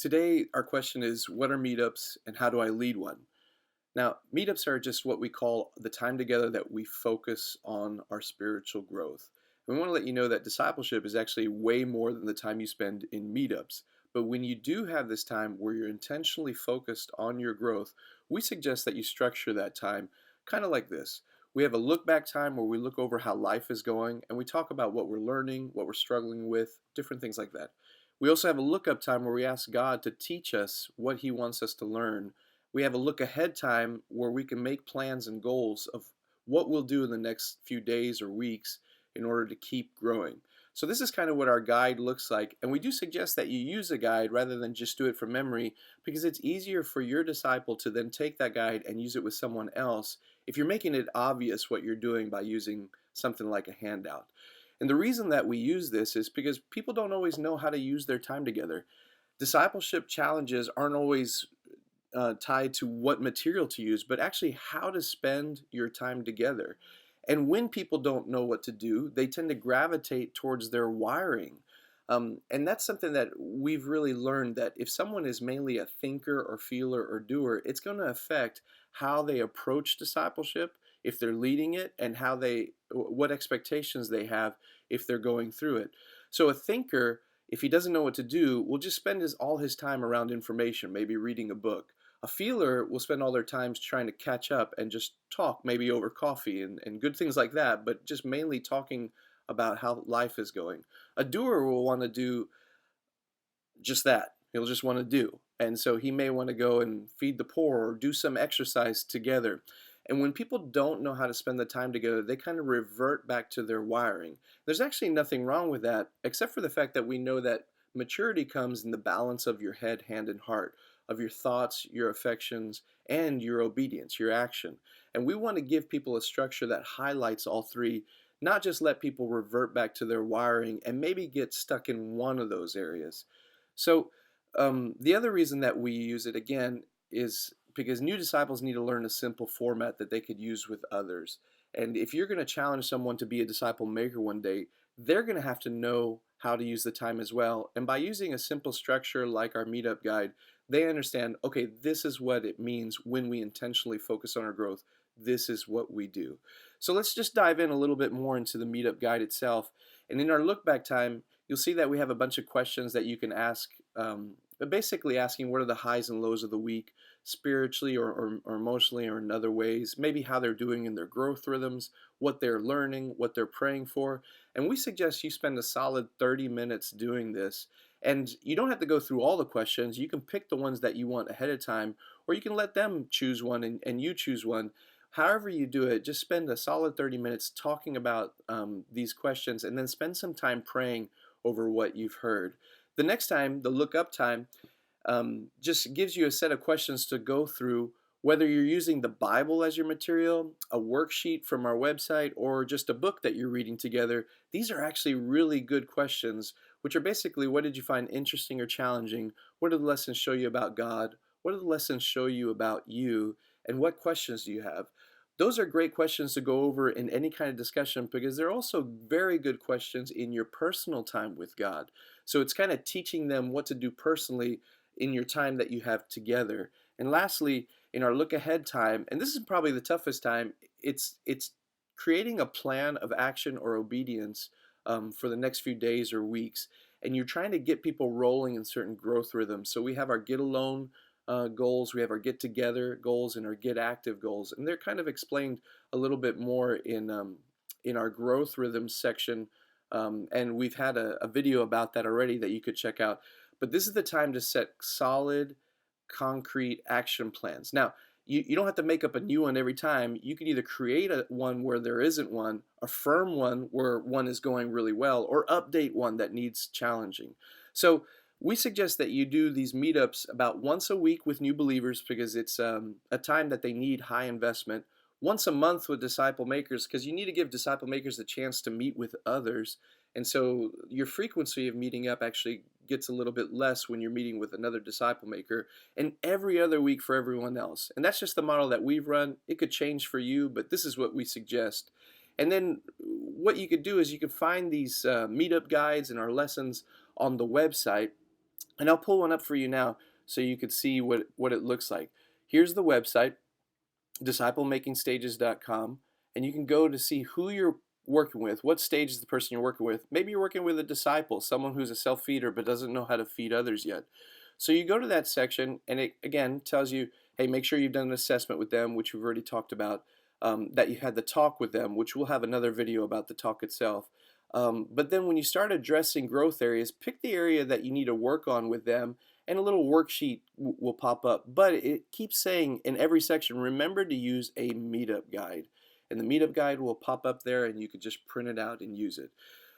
Today, our question is, what are meetups and how do I lead one? Now, meetups are just what we call the time together that we focus on our spiritual growth. And we want to let you know that discipleship is actually way more than the time you spend in meetups. But when you do have this time where you're intentionally focused on your growth, we suggest that you structure that time kind of like this. We have a look back time where we look over how life is going and we talk about what we're learning, what we're struggling with, different things like that. We also have a look up time where we ask God to teach us what He wants us to learn. We have a look ahead time where we can make plans and goals of what we'll do in the next few days or weeks in order to keep growing. So this is kind of what our guide looks like, and we do suggest that you use a guide rather than just do it from memory because it's easier for your disciple to then take that guide and use it with someone else if you're making it obvious what you're doing by using something like a handout. And the reason that we use this is because people don't always know how to use their time together. Discipleship challenges aren't always tied to what material to use, but actually how to spend your time together. And when people don't know what to do, they tend to gravitate towards their wiring. And that's something that we've really learned that if someone is mainly a thinker or feeler or doer, it's going to affect how they approach discipleship if they're leading it and what expectations they have if they're going through it. So a thinker, if he doesn't know what to do, will just spend all his time around information, maybe reading a book. A feeler will spend all their time trying to catch up and just talk, maybe over coffee and good things like that, but just mainly talking about how life is going. A doer will want to do just that. He'll just want to do. And so he may want to go and feed the poor or do some exercise together. And when people don't know how to spend the time together, they kind of revert back to their wiring. There's actually nothing wrong with that, except for the fact that we know that maturity comes in the balance of your head, hand, and heart, of your thoughts, your affections, and your obedience, your action. And we want to give people a structure that highlights all three, not just let people revert back to their wiring and maybe get stuck in one of those areas. So, the other reason that we use it again is because new disciples need to learn a simple format that they could use with others. And if you're going to challenge someone to be a disciple maker one day, they're going to have to know how to use the time as well. And by using a simple structure like our meetup guide, they understand, okay, this is what it means when we intentionally focus on our growth. This is what we do. So let's just dive in a little bit more into the meetup guide itself. And in our look back time, you'll see that we have a bunch of questions that you can ask, basically asking what are the highs and lows of the week, spiritually or emotionally or in other ways, maybe how they're doing in their growth rhythms, what they're learning, what they're praying for. And we suggest you spend a solid 30 minutes doing this. And you don't have to go through all the questions. You can pick the ones that you want ahead of time, or you can let them choose one and you choose one. However you do it, just spend a solid 30 minutes talking about these questions and then spend some time praying over what you've heard. The next time, the look up time, just gives you a set of questions to go through, whether you're using the Bible as your material, a worksheet from our website, or just a book that you're reading together. These are actually really good questions, which are basically what did you find interesting or challenging? What do the lessons show you about God? What do the lessons show you about you? And what questions do you have? Those are great questions to go over in any kind of discussion because they're also very good questions in your personal time with God. So it's kind of teaching them what to do personally in your time that you have together. And lastly, in our look ahead time, and this is probably the toughest time, it's creating a plan of action or obedience for the next few days or weeks. And you're trying to get people rolling in certain growth rhythms. So we have our get alone goals, we have our get together goals, and our get active goals, and they're kind of explained a little bit more in our growth rhythms section. And we've had a video about that already that you could check out. But this is the time to set solid, concrete action plans. Now, you don't have to make up a new one every time. You can either create one where there isn't one, affirm one where one is going really well, or update one that needs challenging. So we suggest that you do these meetups about once a week with new believers because it's a time that they need high investment. Once a month with disciple makers because you need to give disciple makers a chance to meet with others. And so your frequency of meeting up actually gets a little bit less when you're meeting with another disciple maker, and every other week for everyone else. And that's just the model that we've run. It could change for you, but this is what we suggest. And then what you could do is you can find these meetup guides and our lessons on the website. And I'll pull one up for you now so you could see what it looks like. Here's the website, disciplemakingstages.com, and you can go to see who you're working with, what stage is the person you're working with. Maybe you're working with a disciple, someone who's a self-feeder but doesn't know how to feed others yet. So you go to that section, and it again tells you, hey, make sure you've done an assessment with them, which we've already talked about, that you had the talk with them, which we'll have another video about the talk itself. But then when you start addressing growth areas, pick the area that you need to work on with them, and a little worksheet will pop up. But it keeps saying in every section, remember to use a meetup guide. And the meetup guide will pop up there, and you could just print it out and use it.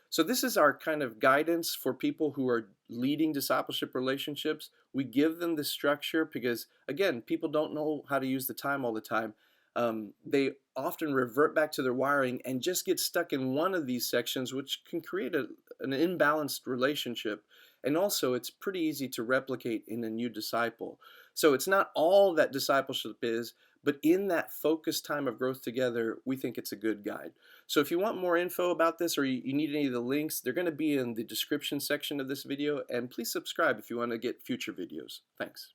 So this is our kind of guidance for people who are leading discipleship relationships. We give them the structure because, again, people don't know how to use the time all the time. They often revert back to their wiring and just get stuck in one of these sections, which can create an imbalanced relationship. And also, it's pretty easy to replicate in a new disciple. So it's not all that discipleship is, but in that focused time of growth together, we think it's a good guide. So if you want more info about this, or you need any of the links, they're going to be in the description section of this video. And please subscribe if you want to get future videos. Thanks.